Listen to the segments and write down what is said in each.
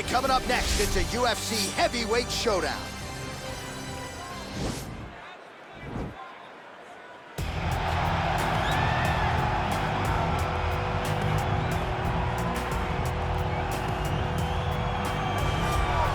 right, coming up next, it's a UFC heavyweight showdown.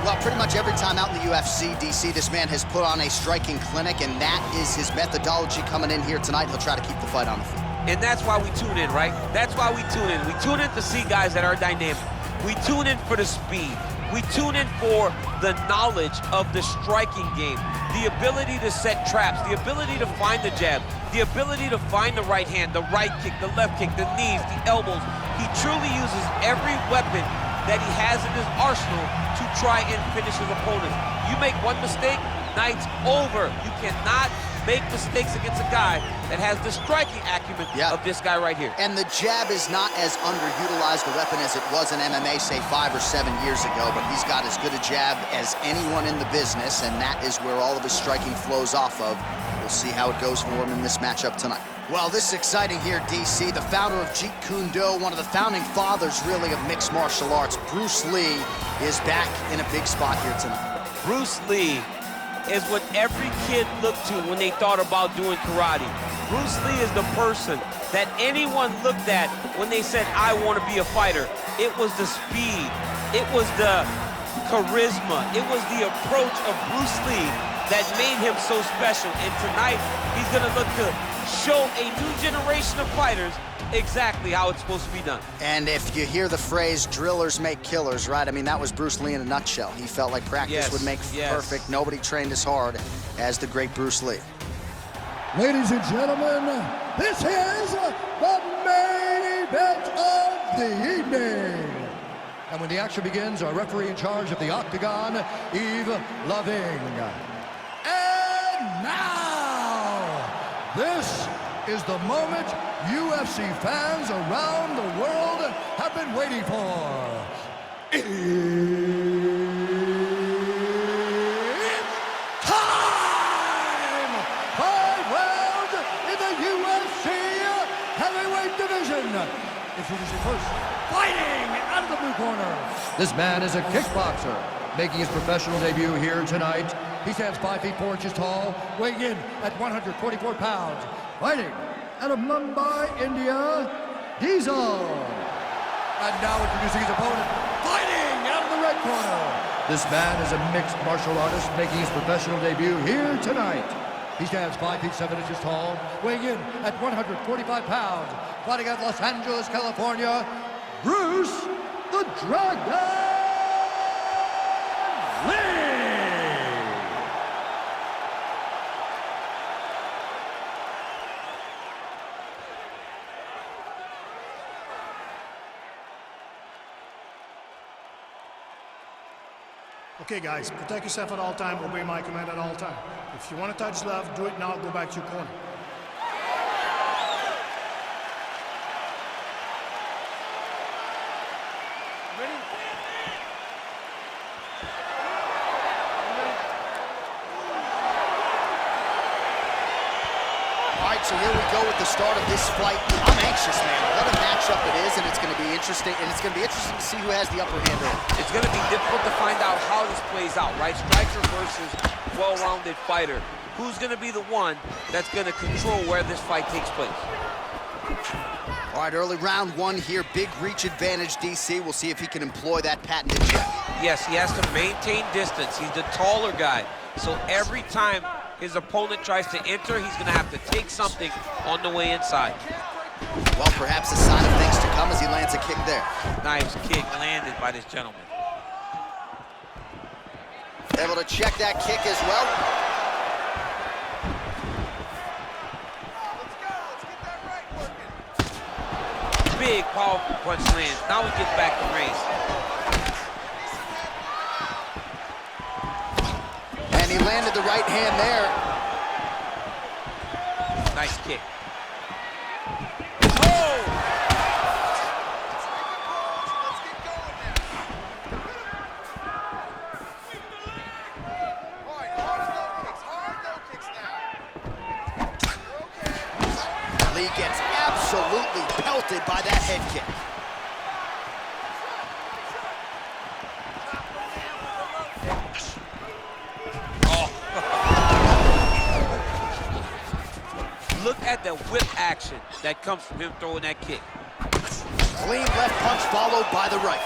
Well, pretty much every time out in the UFC, DC, this man has put on a striking clinic, and that is his methodology coming in here tonight. He'll try to keep the fight on the feet. And that's why we tune in, right? That's why we tune in. We tune in to see guys that are dynamic. We tune in for the speed. We tune in for the knowledge of the striking game, the ability to set traps, the ability to find the jab, the ability to find the right hand, the right kick, the left kick, the knees, the elbows. He truly uses every weapon that he has in his arsenal to try and finish his opponent. You make one mistake, night's over. You cannot make mistakes against a guy that has the striking acumen of this guy right here. And the jab is not as underutilized a weapon as it was in MMA, say 5 or 7 years ago, but he's got as good a jab as anyone in the business, and that is where all of his striking flows off of. We'll see how it goes for him in this matchup tonight. Well, this is exciting here, DC. The founder of Jeet Kun Do, one of the founding fathers, really, of mixed martial arts, Brucelee, is back in a big spot here tonight. Brucelee is what every kid looked to when they thought about doing karate. Brucelee is the person that anyone looked at when they said, I want to be a fighter. It was the speed, it was the charisma, it was the approach of Brucelee that made him so special. And tonight, he's gonna look to show a new generation of fighters exactly how it's supposed to be done. And if you hear the phrase, drillers make killers, right? I mean, that was Bruce Lee in a nutshell. He felt like practice would make perfect. Nobody trained as hard as the great Bruce Lee. Ladies and gentlemen, this is the main event of the evening. And when the action begins, our referee in charge of the Octagon, Yves Loving. And now, this is the moment UFC fans around the world have been waiting for. It's time! 5 rounds in the UFC heavyweight division. Introducing first, fighting out of the blue corner. This man is a kickboxer, making his professional debut here tonight. He stands 5 feet 4 inches tall, weighing in at 144 pounds. Fighting out of Mumbai, India, Diesel. And now introducing his opponent, fighting out of the red corner. This man is a mixed martial artist making his professional debut here tonight. He stands 5 feet 7 inches tall, weighing in at 145 pounds. Fighting out of Los Angeles, California, Bruce the Dragon Lee. Okay, guys, protect yourself at all time, obey my command at all time. If you want to touch love, do it now, go back to your corner. Ready? All right, so here we go with the start of this fight. I'm anxious, man. What a matchup it is, and it's going to be interesting. And it's going to be interesting to see who has the upper hand early. It's going to be difficult to find out how this plays out, right? Striker versus well-rounded fighter. Who's going to be the one that's going to control where this fight takes place? All right, early round 1 here. Big reach advantage, DC. We'll see if he can employ that patented jab. Yes, he has to maintain distance. He's the taller guy. So every time his opponent tries to enter, he's going to have to take something on the way inside. Well, perhaps a sign of things to come as he lands a kick there. Nice kick landed by this gentleman. Able to check that kick as well. Big, powerful punch lands. Now he gets back to range. And he landed the right hand there. Nice kick. Lee gets absolutely pelted by that head kick. whip action that comes from him throwing that kick. Clean left punch followed by the right.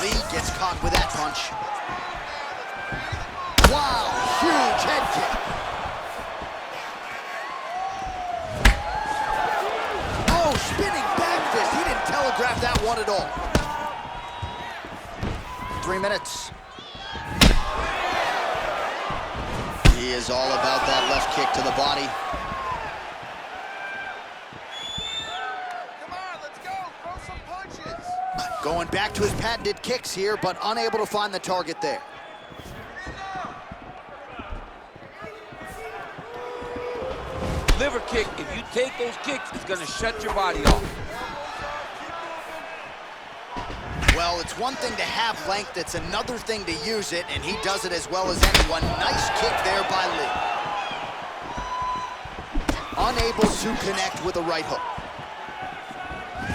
Lee gets caught with that punch. Wow, huge head kick. Oh, spinning back fist. He didn't telegraph that one at all. 3 minutes. He is all about that left kick to the body. Come on, let's go. Throw some punches. Going back to his patented kicks here, but unable to find the target there. Liver kick, if you take those kicks, it's gonna shut your body off. Well, it's one thing to have length, it's another thing to use it, and he does it as well as anyone. Nice kick there by Lee. Unable to connect with a right hook.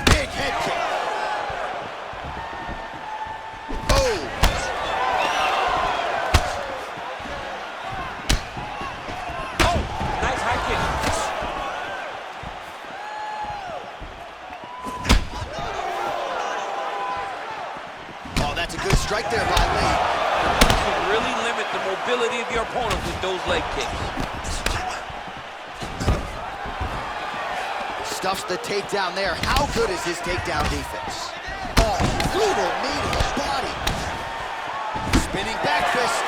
Big head kick. Oh! Oh, nice high kick. That's a good strike there by Lee. You can really limit the mobility of your opponent with those leg kicks. Stuffs the takedown there. How good is his takedown defense? Oh, brutal knee to the body. Spinning back fist.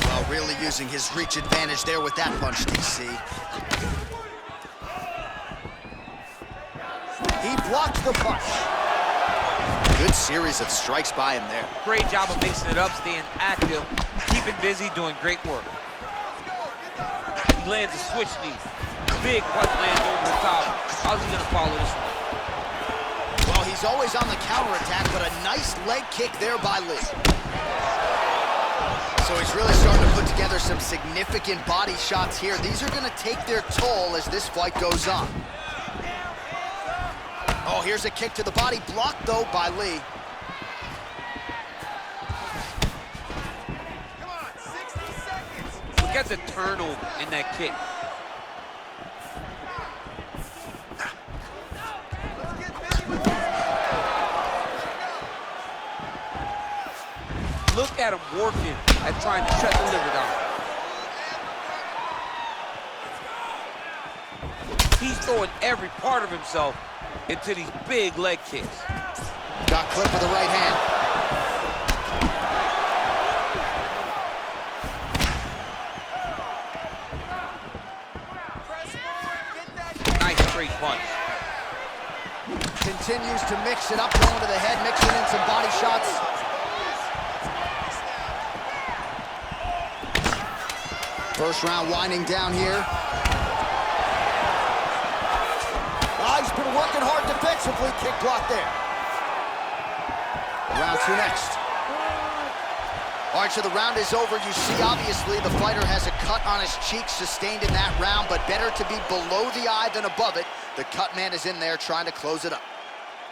Well, really using his reach advantage there with that punch, DC. He blocked the punch. Good series of strikes by him there. Great job of mixing it up, staying active, keeping busy, doing great work. He lands a switch knee. Big punch lands over the top. How's he gonna follow this one? Well, he's always on the counterattack, but a nice leg kick there by Lee. So he's really starting to put together some significant body shots here. These are gonna take their toll as this fight goes on. Oh, here's a kick to the body, blocked though by Lee. Come on, 60 seconds. Look at the turnover in that kick. Let's get busy with this. Look at him working at trying to shut the liver down. He's throwing every part of himself into these big leg kicks. Got clipped with the right hand. Nice straight punch. Continues to mix it up, going to the head, mixing in some body shots. First round winding down here. He's been working hard defensively. Kick block there. Round 2 next. All right, so the round is over. You see, obviously, the fighter has a cut on his cheek sustained in that round, but better to be below the eye than above it. The cut man is in there trying to close it up.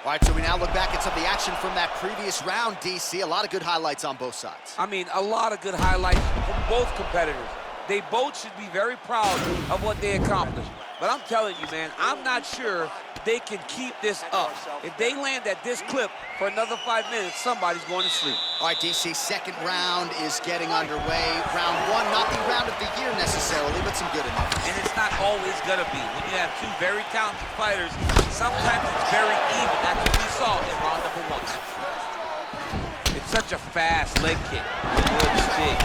All right, so we now look back at some of the action from that previous round, DC. A lot of good highlights on both sides. I mean, a lot of good highlights from both competitors. They both should be very proud of what they accomplished. But I'm telling you, man, I'm not sure they can keep this up. If they land at this clip for another 5 minutes, somebody's going to sleep. All right, DC, second round is getting underway. Round 1, not the round of the year necessarily, but some good enough. And it's not always going to be. When you have two very talented fighters, sometimes it's very even. That's what we saw in round number 1. It's such a fast leg kick. Good stick.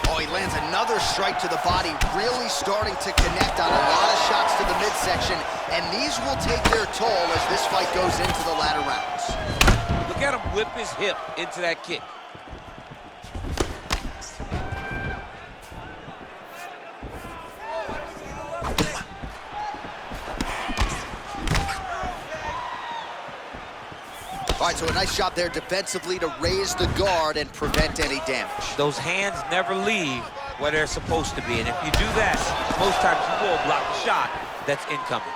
Oh, he lands another strike to the body, really starting to connect on a lot of shots to the midsection, and these will take their toll as this fight goes into the latter rounds. Look at him whip his hip into that kick. All right, so a nice job there defensively to raise the guard and prevent any damage. Those hands never leave where they're supposed to be, and if you do that, most times you will block the shot that's incoming.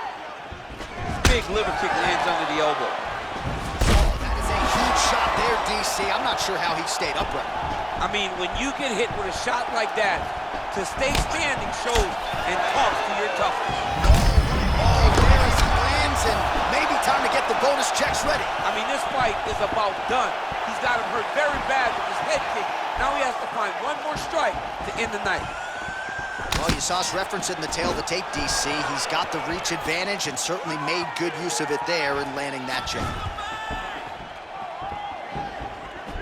Big liver kick lands under the elbow. Oh, that is a huge shot DC, I'm not sure how he stayed upright. I mean, when you get hit with a shot like that, to stay standing shows and talks to your toughness. Oh, there he lands, and maybe time to get the bonus checks ready. I mean, this fight is about done. He's got him hurt very bad with his head kick. Now he has to find one more strike to end the night. Well, you saw us reference it in the tail of the tape, DC. He's got the reach advantage and certainly made good use of it there in landing that jab.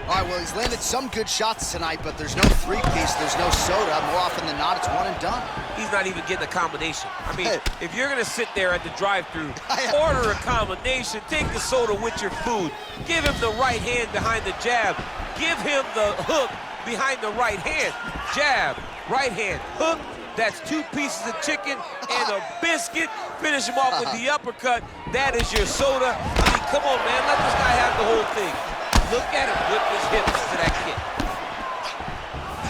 All right, well, he's landed some good shots tonight, but there's no three-piece, there's no soda. More often than not, it's one and done. He's not even getting a combination. I mean, if you're gonna sit there at the drive-thru, order a combination, take the soda with your food, give him the right hand behind the jab, give him the hook behind the right hand. Jab, right hand, hook. That's 2 pieces of chicken and a biscuit. Finish him off with the uppercut. That is your soda. I mean, come on, man. Let this guy have the whole thing. Look at him whip his hips to that kick.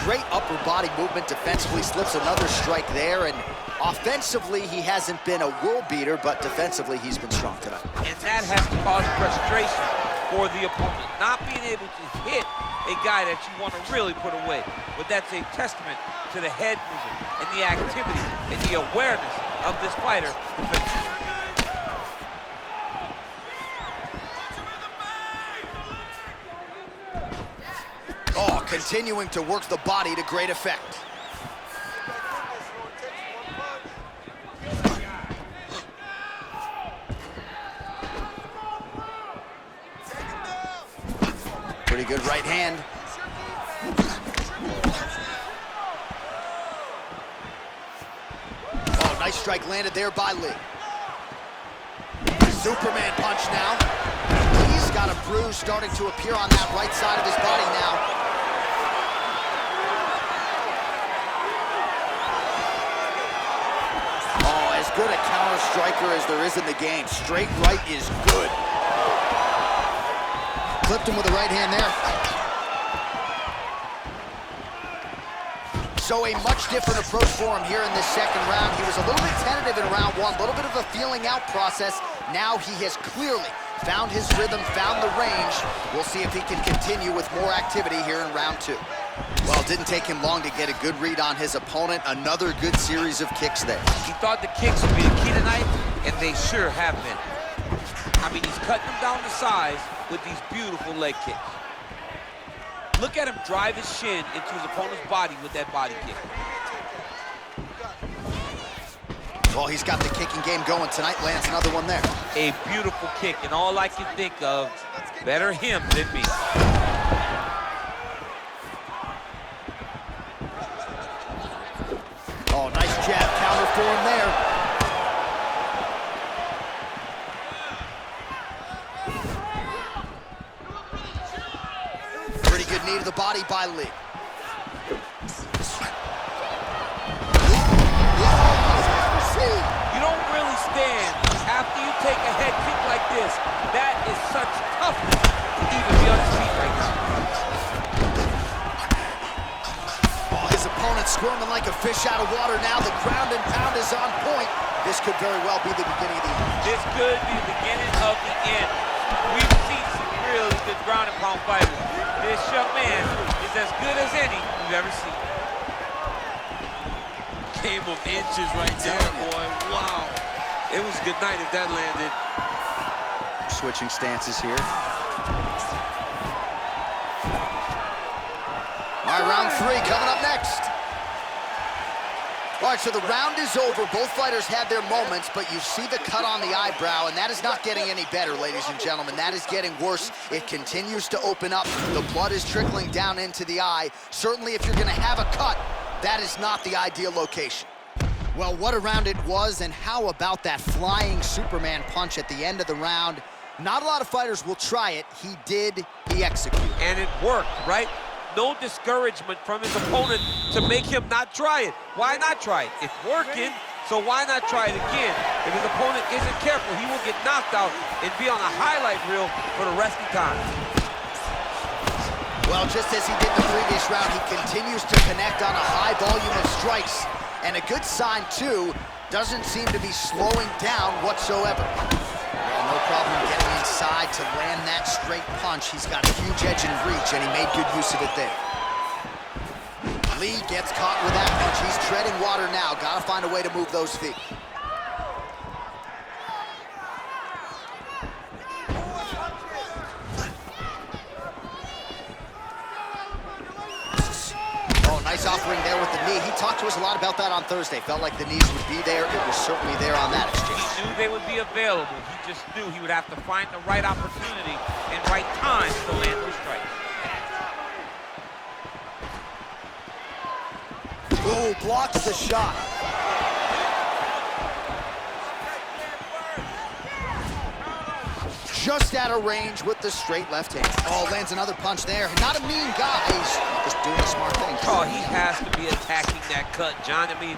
Great upper body movement defensively. Slips another strike there. And offensively, he hasn't been a world beater, but defensively, he's been strong tonight. And that has to cause frustration for the opponent. Not being able to hit a guy that you want to really put away. But that's a testament to the head movement and the activity and the awareness of this fighter. Oh, continuing to work the body to great effect. Pretty good right hand. Oh, nice strike landed there by Lee. Superman punch now. He's got a bruise starting to appear on that right side of his body now. Oh, as good a counter striker as there is in the game. Straight right is good. Clipped him with the right hand there. So a much different approach for him here in this second round. He was a little bit tentative in round 1, a little bit of a feeling out process. Now he has clearly found his rhythm, found the range. We'll see if he can continue with more activity here in round 2. Well, it didn't take him long to get a good read on his opponent. Another good series of kicks there. He thought the kicks would be the key tonight, and they sure have been. I mean, he's cutting them down to size with these beautiful leg kicks. Look at him drive his shin into his opponent's body with that body kick. Well, he's got the kicking game going tonight. Lands another one there. A beautiful kick, and all I can think of, better him than me. Oh, nice jab counter for him there. Pretty good knee to the body by Lee. You don't really stand after you take a head kick like this. That is such toughness to even be on his feet right now. Oh, his opponent squirming like a fish out of water now. The ground and pound is on point. This could very well be the beginning of the end. This could be the beginning of the end. We've seen some really good ground and pound fighters. This young man is as good as any we've ever seen. Game of inches right there, boy. Wow. It was a good night if that landed. Switching stances here. All right, round 3 coming up next. All right, so the round is over. Both fighters had their moments, but you see the cut on the eyebrow, and that is not getting any better, ladies and gentlemen. That is getting worse. It continues to open up. The blood is trickling down into the eye. Certainly, if you're going to have a cut, that is not the ideal location. Well, what a round it was, and how about that flying Superman punch at the end of the round? Not a lot of fighters will try it. He did. He executed. And it worked, right? No discouragement from his opponent to make him not try it. Why not try it? It's working, so why not try it again? If his opponent isn't careful, he will get knocked out and be on a highlight reel for the rest of the time. Well, just as he did the previous round, he continues to connect on a high volume of strikes. And a good sign, too, doesn't seem to be slowing down whatsoever. Well, no problem getting inside to land that straight punch. He's got a huge edge and reach, and he made good use of it there. Lee gets caught with that punch. He's treading water now. Gotta find a way to move those feet. Nice offering there with the knee. He talked to us a lot about that on Thursday. Felt like the knees would be there. It was certainly there on that exchange. He knew they would be available. He just knew he would have to find the right opportunity and right time to land those strikes. Ooh, blocks the shot. Just out of range with the straight left hand. Oh, lands another punch there. Not a mean guy. He's just doing a smart thing. Oh, he has to be attacking that cut, John. I mean,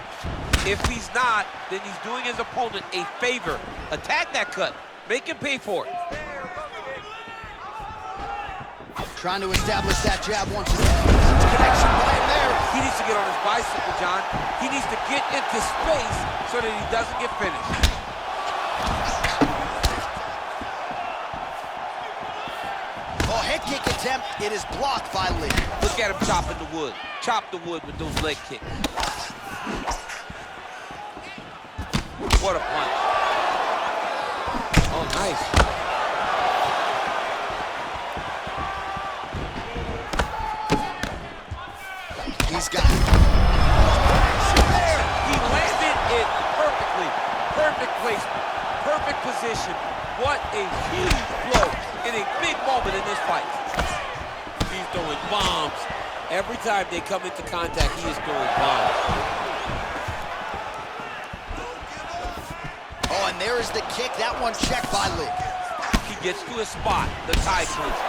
if he's not, then he's doing his opponent a favor. Attack that cut. Make him pay for it. Trying to establish that jab once again. Connection by him there. He needs to get on his bicycle, John. He needs to get into space so that he doesn't get finished. Oh, head kick attempt. It is blocked by Lee. Look at him chopping the wood. Chop the wood with those leg kicks. What a punch. Oh, nice. He's got it. There, he landed it perfectly. Perfect placement. Perfect position. What a huge blow in a big moment in this fight. He's throwing bombs. Every time they come into contact, he is throwing bombs. Oh, and there is the kick. That one checked by Lee. He gets to a spot, the tie clinch.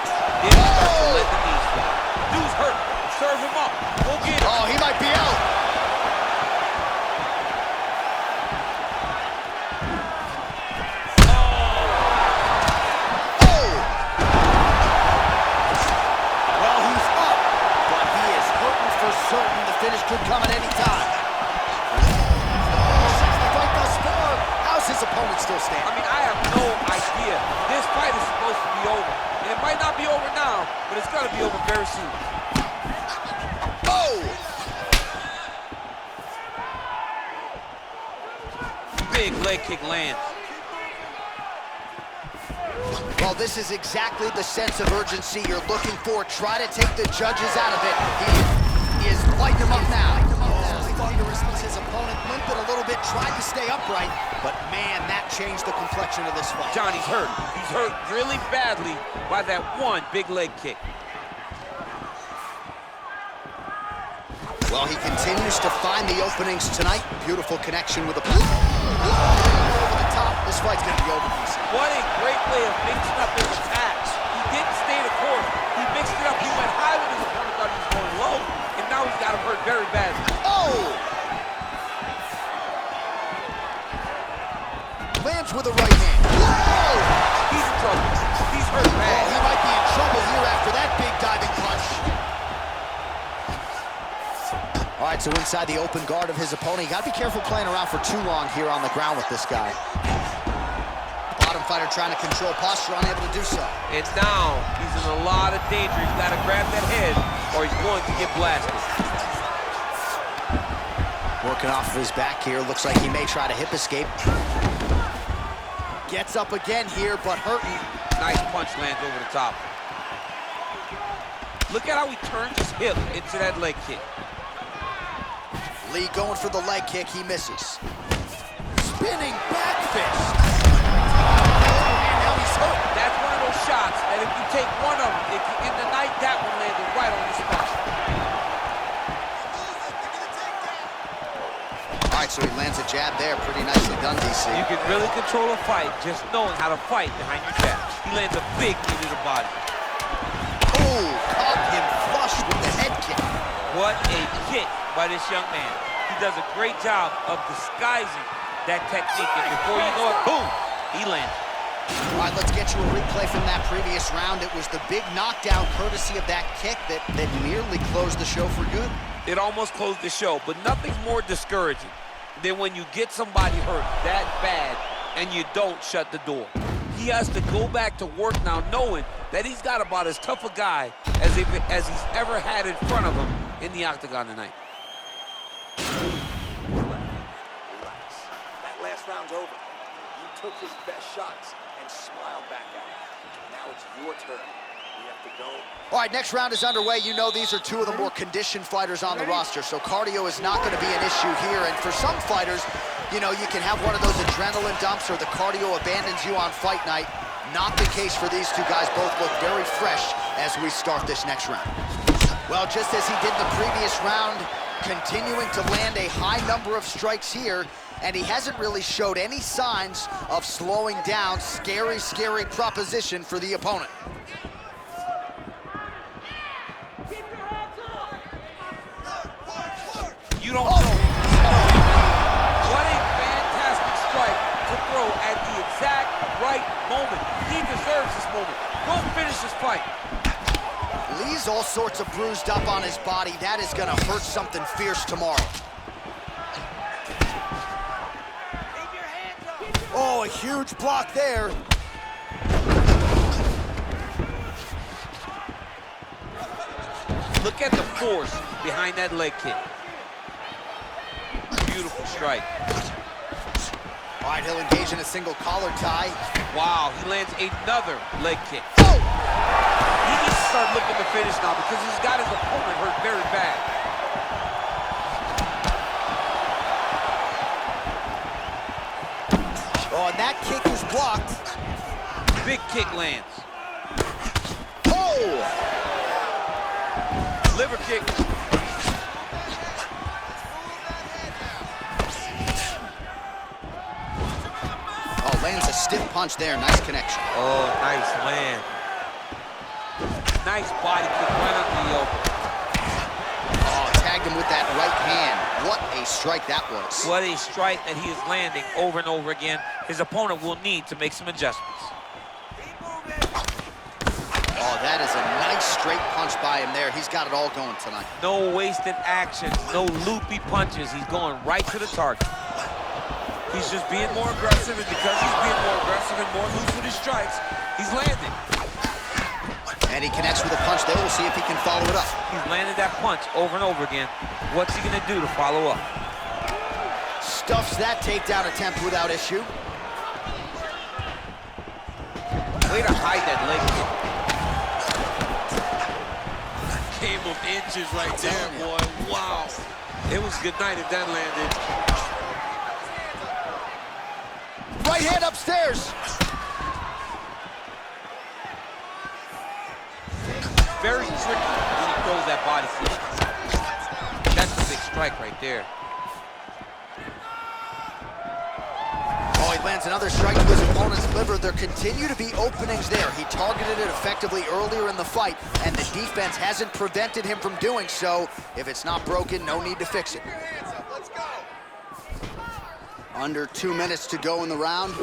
Then he starts to let the knees fly. Dude's hurt. Serve him up. Go get him. Oh, he might be out. Certain the finish could come at any time. Since the fight thus far, how's his opponent still standing? I mean, I have no idea. This fight is supposed to be over. And it might not be over now, but it's going to be over very soon. Oh! Big leg kick lands. Well, this is exactly the sense of urgency you're looking for. Try to take the judges out of it. He is lighting him up now. Thunderous was his opponent, limping a little bit, tried to stay upright, but man, that changed the complexion of this fight. Johnny's hurt. He's hurt really badly by that one big leg kick. Well, he continues to find the openings tonight. Beautiful connection with the punch. Over the top. This fight's gonna be over. What a great way of mixing up his attacks. He didn't stay the course. He mixed it up. He went high when his opponent thought he was going low. And now he's got him hurt very badly. Oh! Lands with the right hand. Whoa! He's in trouble. He's hurt bad. Oh, he might be in trouble here after that big diving punch. All right, so inside the open guard of his opponent. You got to be careful playing around for too long here on the ground with this guy. Bottom fighter trying to control posture, unable to do so. And now he's in a lot of danger. He's got to grab that head or he's going to get blasted. Working off of his back here. Looks like he may try to hip escape. Gets up again here, but hurting. Nice punch lands over the top. Look at how he turns his hip into that leg kick. Lee going for the leg kick. He misses. Spinning back fist. Now he's hurt. That's one of those shots that if you take one of them, if you end the night, that one landed right on the spot. All right, so he lands a jab there. Pretty nicely done, DC. You can really control a fight just knowing how to fight behind your jab. He lands a big knee to the body. Oh, caught him flush with the head kick. What a kick by this young man. He does a great job of disguising that technique, and before you know it, boom, he lands. All right, let's get you a replay from that previous round. It was the big knockdown courtesy of that kick that nearly closed the show for good. It almost closed the show, but nothing's more discouraging than when you get somebody hurt that bad and you don't shut the door. He has to go back to work now, knowing that he's got about as tough a guy as he's ever had in front of him in the octagon tonight. Relax. That last round's over. You took his best shots and smiled back at him. Now it's your turn. We have to go. All right, next round is underway. You know these are two of the more conditioned fighters on the roster, so cardio is not going to be an issue here. And for some fighters, you know, you can have one of those adrenaline dumps or the cardio abandons you on fight night. Not the case for these two guys. Both look very fresh as we start this next round. Well, just as he did the previous round, continuing to land a high number of strikes here, and he hasn't really showed any signs of slowing down. Scary, scary proposition for the opponent. You don't know. What a fantastic strike to throw at the exact right moment. He deserves this moment. Go finish this fight. Lee's all sorts of bruised up on his body. That is gonna hurt something fierce tomorrow. Oh, a huge block there. Look at the force behind that leg kick. Beautiful strike. All right, he'll engage in a single collar tie. Wow, he lands another leg kick. Oh! He needs to start looking to finish now because he's got his opponent hurt very bad. Oh, and that kick is blocked. Big kick lands. Oh! Liver kick. Oh, lands a stiff punch there. Nice connection. Oh, nice land. Nice body kick right under the elbow. Oh, tagged him with that right hand. What a strike that was. What a strike that he is landing over and over again. His opponent will need to make some adjustments. Oh, that is a nice straight punch by him there. He's got it all going tonight. No wasted actions, no loopy punches. He's going right to the target. He's just being more aggressive, and because he's being more aggressive and more loose with his strikes, he's landing. And he connects with a punch there. We'll see if he can follow it up. He's landed that punch over and over again. What's he gonna do to follow up? Stuffs that takedown attempt without issue. Way to hide that leg kick. Game of inches right there, boy. Wow. It was good night if that landed. Right hand upstairs. Very tricky when he throws that body flip. That's a big strike right there. Oh, he lands another strike to his opponent's liver. There continue to be openings there. He targeted it effectively earlier in the fight, and the defense hasn't prevented him from doing so. If it's not broken, no need to fix it. Let's go. Under 2 minutes to go in the round.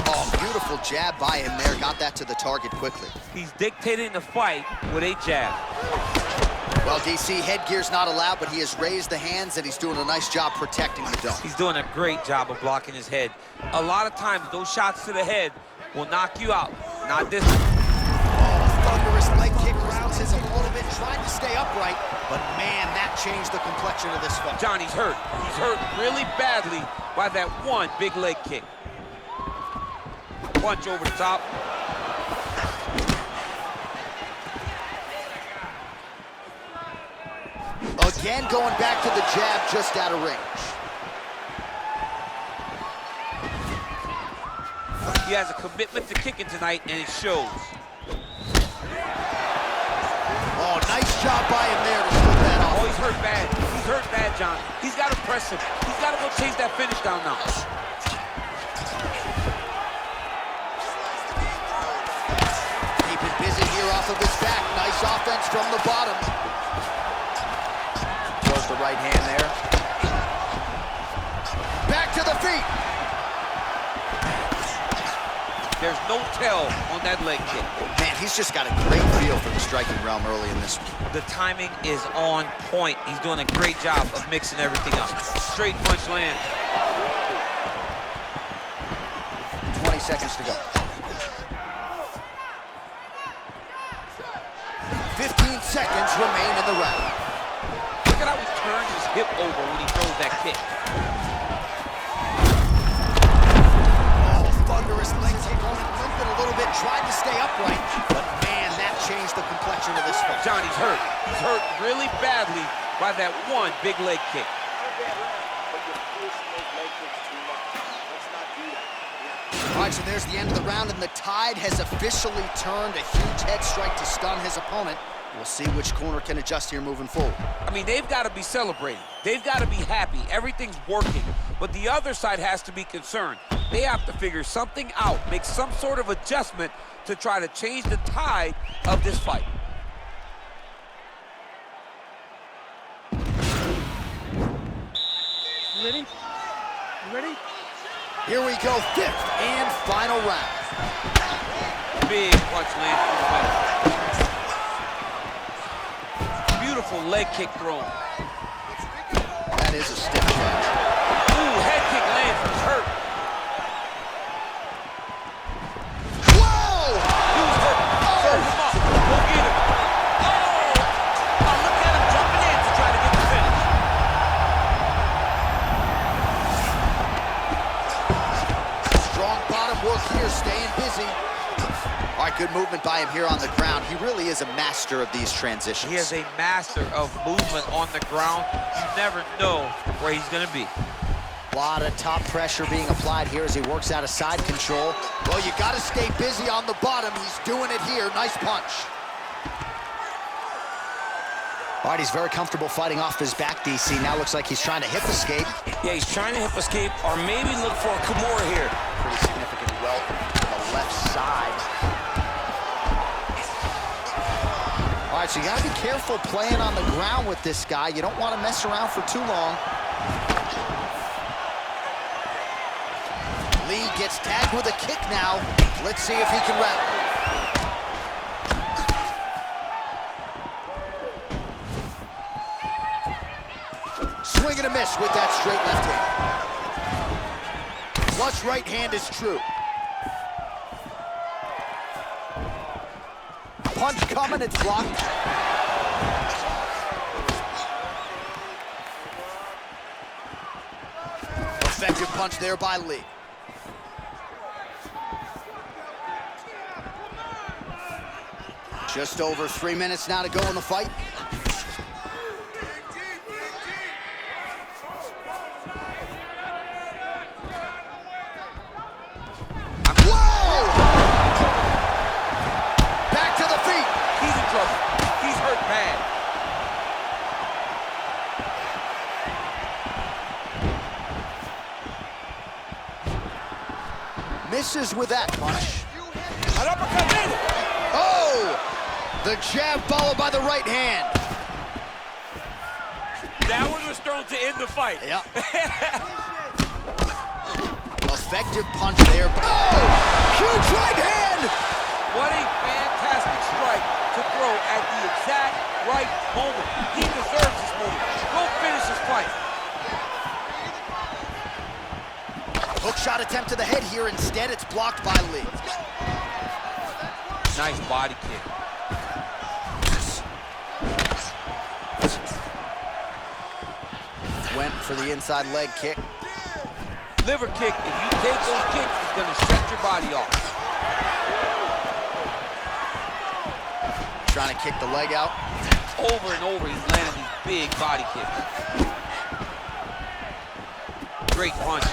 Oh, beautiful jab by him there. Got that to the target quickly. He's dictating the fight with a jab. Well, DC, headgear's not allowed, but he has raised the hands, and he's doing a nice job protecting the dome. He's doing a great job of blocking his head. A lot of times, those shots to the head will knock you out. Not this one. Thunderous leg kick rounds his opponent, trying to stay upright, but man, that changed the complexion of this fight. Johnny's hurt. He's hurt really badly by that one big leg kick. Punch over the top. Again, going back to the jab, just out of range. He has a commitment to kicking tonight, and it shows. Oh, nice job by him there to slip that off. Oh, he's hurt bad. He's hurt bad, John. He's got to press him. He's got to go chase that finish down now. Keeping busy here off of his back. Nice offense from the bottom. Throws the right hand there. Back to the feet. There's no tell on that leg kick. Man, he's just got a great feel for the striking realm early in this one. The timing is on point. He's doing a great job of mixing everything up. Straight punch land. 20 seconds to go. 15 seconds remain in the round. Look at how he turns his hip over when he throws that kick. Oh, thunderous leg kick on it. Limping a little bit, tried to stay upright, but man, that changed the complexion of this fight. Johnny's hurt. He's hurt really badly by that one big leg kick. But you're forcing those leg kicks too much. Let's not do that. All right, so there's the end of the round, and the tide has officially turned. A huge head strike to stun his opponent. We'll see which corner can adjust here moving forward. I mean, they've got to be celebrating. They've got to be happy. Everything's working. But the other side has to be concerned. They have to figure something out, make some sort of adjustment to try to change the tide of this fight. Ready? You ready? Here we go, fifth and final round. Big punch lands through the middle. Beautiful leg kick thrown. That is a stiff punch. Ooh, head kick lands. He's hurt. Whoa! He was hurt. Serve him up. Go get him. Oh! Oh, look at him jumping in to try to get the finish. Strong bottom work here, staying busy. All right, good movement by him here on the ground. He really is a master of these transitions. He is a master of movement on the ground. You never know where he's going to be. A lot of top pressure being applied here as he works out of side control. Well, you got to stay busy on the bottom. He's doing it here. Nice punch. All right, he's very comfortable fighting off his back, DC. Now looks like he's trying to hip escape. Yeah, he's trying to hip escape or maybe look for a Kimura here. Pretty significant welt to the left side. All right, so you got to be careful playing on the ground with this guy. You don't want to mess around for too long. Lee gets tagged with a kick now. Let's see if he can wrap. Swing and a miss with that straight left hand. Flush right hand is true. Punch coming, it's blocked. Effective punch there by Lee. Just over 3 minutes now to go in the fight. Misses with that punch. An uppercut in. Oh! The jab followed by the right hand. That one was thrown to end the fight. Yeah. Effective punch there. Oh! Huge right hand! What a fantastic strike to throw at the exact right moment. He deserves this moment. Go finish his fight. Hook shot attempt to the head here. Instead, it's blocked by Lee. Nice body kick. Went for the inside leg kick. Liver kick, if you take those kicks, it's going to shut your body off. Trying to kick the leg out. Over and over, he's landing these big body kicks. Great punch.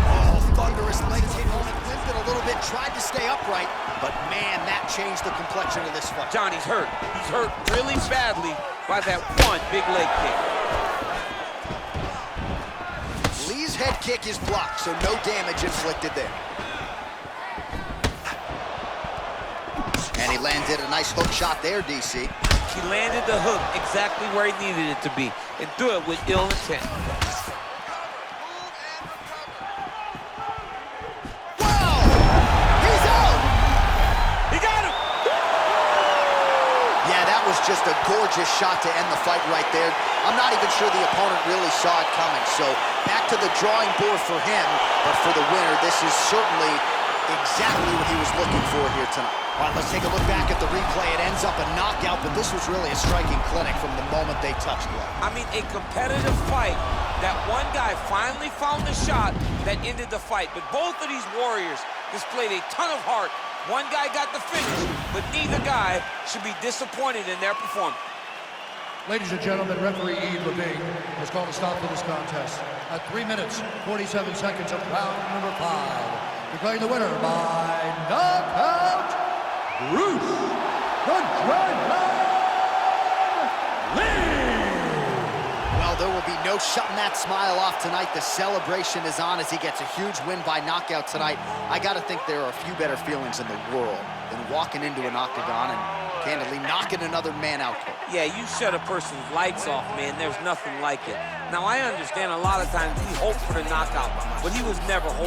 Oh, thunderous leg kick on it. Limped it a little bit, tried to stay upright, but man, that changed the complexion of this fight. Johnny's hurt. He's hurt really badly by that one big leg kick. Lee's head kick is blocked, so no damage inflicted there. And he landed a nice hook shot there, DC. He landed the hook exactly where he needed it to be and threw it with ill intent. just a gorgeous shot to end the fight right there. I'm not even sure the opponent really saw it coming. So back to the drawing board for him, but for the winner, this is certainly exactly what he was looking for here tonight. All right, let's take a look back at the replay. It ends up a knockout, but this was really a striking clinic from the moment they touched blood. I mean, a competitive fight. That one guy finally found the shot that ended the fight. But both of these warriors displayed a ton of heart. One guy got the finish, but neither guy should be disappointed in their performance. Ladies and gentlemen, referee Yves Levine has called a stop to this contest at 3 minutes, 47 seconds of round number 5. Declaring the winner by knockout, Bruce the Dragon Lee! Well, there will be no shutting that smile off tonight. The celebration is on as he gets a huge win by knockout tonight. I got to think there are a few better feelings in the world than walking into an octagon and candidly knocking another man out cold. Yeah, you shut a person's lights off, man. There's nothing like it. Now, I understand a lot of times we hope for the knockout, but he was never hoping.